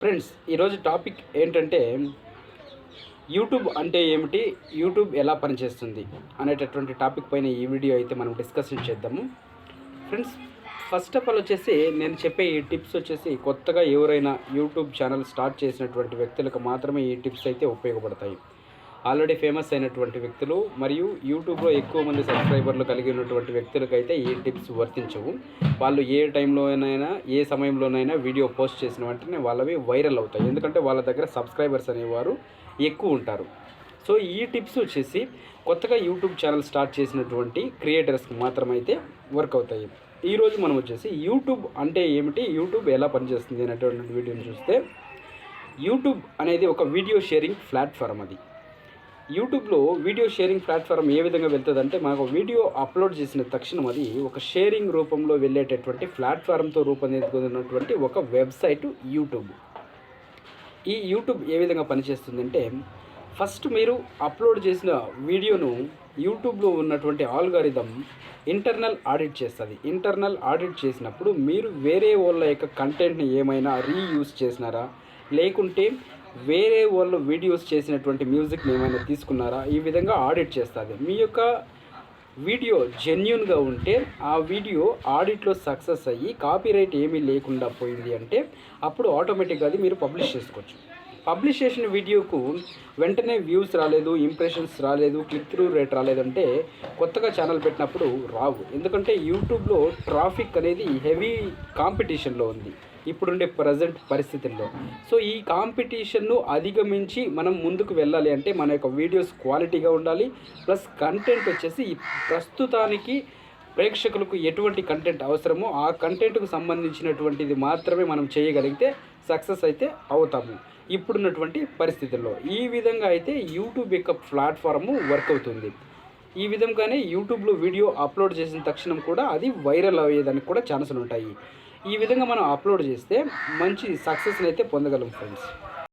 Friends, ఈరోజు topic ఏంటంటే YouTube అంటే ఏమిటి, యూట్యూబ్ ఎలా పనిచేస్తుంది అనేటటువంటి టాపిక్ పైన ఈ వీడియో అయితే మనం డిస్కషన్ చేద్దాము. ఫ్రెండ్స్, ఫస్ట్ ఆఫ్ ఆల్ వచ్చేసి నేను చెప్పే ఈ టిప్స్ వచ్చేసి కొత్తగా ఎవరైనా యూట్యూబ్ ఛానల్ స్టార్ట్ చేసినటువంటి వ్యక్తులకు మాత్రమే ఈ టిప్స్ అయితే ఉపయోగపడతాయి. ఆల్రెడీ ఫేమస్ అయినటువంటి వ్యక్తులు మరియు యూట్యూబ్లో ఎక్కువ మంది సబ్స్క్రైబర్లు కలిగి ఉన్నటువంటి వ్యక్తులకైతే ఈ టిప్స్ వర్తించవు. వాళ్ళు ఏ టైంలోనైనా ఏ సమయంలోనైనా వీడియో పోస్ట్ చేసిన వెంటనే వాళ్ళవి వైరల్ అవుతాయి. ఎందుకంటే వాళ్ళ దగ్గర సబ్స్క్రైబర్స్ అనేవారు ఎక్కువ ఉంటారు. సో ఈ టిప్స్ వచ్చేసి కొత్తగా యూట్యూబ్ ఛానల్ స్టార్ట్ చేసినటువంటి క్రియేటర్స్కి మాత్రమైతే వర్క్ అవుతాయి. ఈరోజు మనం వచ్చేసి యూట్యూబ్ అంటే ఏమిటి, యూట్యూబ్ ఎలా పనిచేస్తుంది అనేటువంటి వీడియోని చూస్తే, యూట్యూబ్ అనేది ఒక వీడియో షేరింగ్ ప్లాట్ఫామ్. అది యూట్యూబ్లో వీడియో షేరింగ్ ప్లాట్ఫామ్ ఏ విధంగా వెళ్తుందంటే, మనకు వీడియో అప్లోడ్ చేసిన తక్షణం అది ఒక షేరింగ్ రూపంలో వెళ్ళేటటువంటి ప్లాట్ఫామ్తో రూపొందించుకున్నటువంటి ఒక వెబ్సైట్ యూట్యూబ్. ఈ యూట్యూబ్ ఏ విధంగా పనిచేస్తుందంటే, ఫస్ట్ మీరు అప్లోడ్ చేసిన వీడియోను యూట్యూబ్లో ఉన్నటువంటి ఆల్గారిథం ఇంటర్నల్ ఆడిట్ చేస్తుంది. ఇంటర్నల్ ఆడిట్ చేసినప్పుడు మీరు వేరే వాళ్ళ యొక్క కంటెంట్ని ఏమైనా రీయూజ్ చేసినారా, లేకుంటే వేరే వాళ్ళు వీడియోస్ చేసినటువంటి మ్యూజిక్ని ఏమైనా తీసుకున్నారా, ఈ విధంగా ఆడిట్ చేస్తుంది. మీ యొక్క వీడియో జెన్యూన్గా ఉంటే ఆ వీడియో ఆడిట్లో సక్సెస్ అయ్యి కాపీరైట్ ఏమీ లేకుండా పోయింది అంటే అప్పుడు ఆటోమేటిక్గా అది మీరు పబ్లిష్ చేసుకోవచ్చు. పబ్లిష్ చేసిన వీడియోకు వెంటనే వ్యూస్ రాలేదు, ఇంప్రెషన్స్ రాలేదు, క్లిక్ త్రూ రేట్ రాలేదంటే కొత్తగా ఛానల్ పెట్టినప్పుడు రావు. ఎందుకంటే యూట్యూబ్లో ట్రాఫిక్ అనేది హెవీ కాంపిటీషన్లో ఉంది ఇప్పుడుండే ప్రజెంట్ పరిస్థితుల్లో. సో ఈ కాంపిటీషన్ను అధిగమించి మనం ముందుకు వెళ్ళాలి అంటే మన యొక్క వీడియోస్ క్వాలిటీగా ఉండాలి. ప్లస్ కంటెంట్ వచ్చేసి ప్రస్తుతానికి ప్రేక్షకులకు ఎటువంటి కంటెంట్ అవసరమో ఆ కంటెంట్కు సంబంధించినటువంటిది మాత్రమే మనం చేయగలిగితే సక్సెస్ అయితే అవుతాము ఇప్పుడున్నటువంటి పరిస్థితుల్లో. ఈ విధంగా అయితే యూట్యూబ్ యొక్క ప్లాట్ఫాము వర్క్ అవుతుంది. ఈ విధంగానే యూట్యూబ్లో వీడియో అప్లోడ్ చేసిన తక్షణం కూడా అది వైరల్ అయ్యేదానికి కూడా ఛాన్సులు ఉంటాయి. ఈ విధంగా మనం అప్లోడ్ చేస్తే మంచి సక్సెస్ని అయితే పొందగలం ఫ్రెండ్స్.